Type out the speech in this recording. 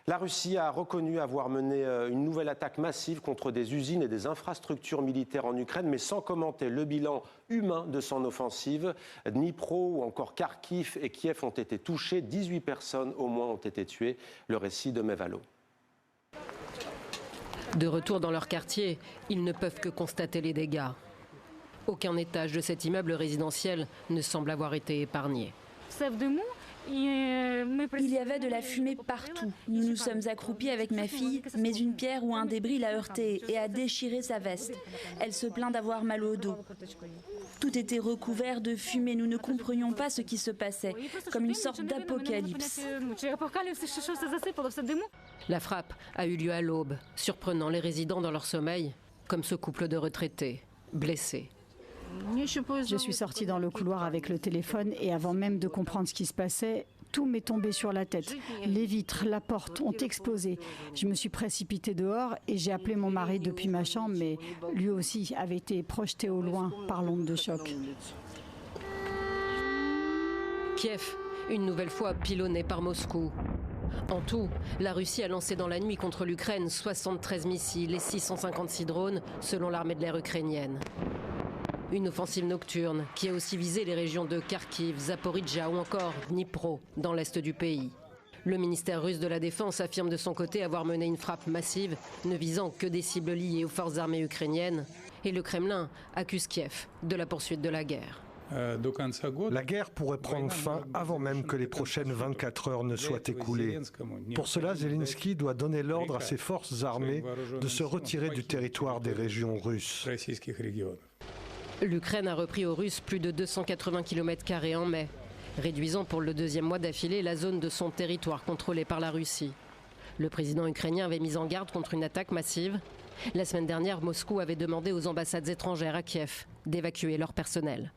La Russie a reconnu avoir mené une nouvelle attaque massive contre des usines et des infrastructures militaires en Ukraine, mais sans commenter le bilan humain de son offensive. Dnipro ou encore Kharkiv et Kiev ont été touchés. 18 personnes au moins ont été tuées. Le récit de Mevalo. De retour dans leur quartier, ils ne peuvent que constater les dégâts. Aucun étage de cet immeuble résidentiel ne semble avoir été épargné. Il y avait de la fumée partout. Nous nous sommes accroupis avec ma fille, mais une pierre ou un débris l'a heurtée et a déchiré sa veste. Elle se plaint d'avoir mal au dos. Tout était recouvert de fumée. Nous ne comprenions pas ce qui se passait, comme une sorte d'apocalypse. La frappe a eu lieu à l'aube, surprenant les résidents dans leur sommeil, comme ce couple de retraités, blessés. Je suis sortie dans le couloir avec le téléphone et avant même de comprendre ce qui se passait, tout m'est tombé sur la tête. Les vitres, la porte ont explosé. Je me suis précipitée dehors et j'ai appelé mon mari depuis ma chambre, mais lui aussi avait été projeté au loin par l'onde de choc. Kiev, une nouvelle fois pilonné par Moscou. En tout, la Russie a lancé dans la nuit contre l'Ukraine 73 missiles et 656 drones, selon l'armée de l'air ukrainienne. Une offensive nocturne qui a aussi visé les régions de Kharkiv, Zaporijjia ou encore Dnipro, dans l'est du pays. Le ministère russe de la Défense affirme de son côté avoir mené une frappe massive, ne visant que des cibles liées aux forces armées ukrainiennes. Et le Kremlin accuse Kiev de la poursuite de la guerre. La guerre pourrait prendre fin avant même que les prochaines 24 heures ne soient écoulées. Pour cela, Zelensky doit donner l'ordre à ses forces armées de se retirer du territoire des régions russes. L'Ukraine a repris aux Russes plus de 280 km² en mai, réduisant pour le deuxième mois d'affilée la zone de son territoire contrôlée par la Russie. Le président ukrainien avait mis en garde contre une attaque massive. La semaine dernière, Moscou avait demandé aux ambassades étrangères à Kiev d'évacuer leur personnel.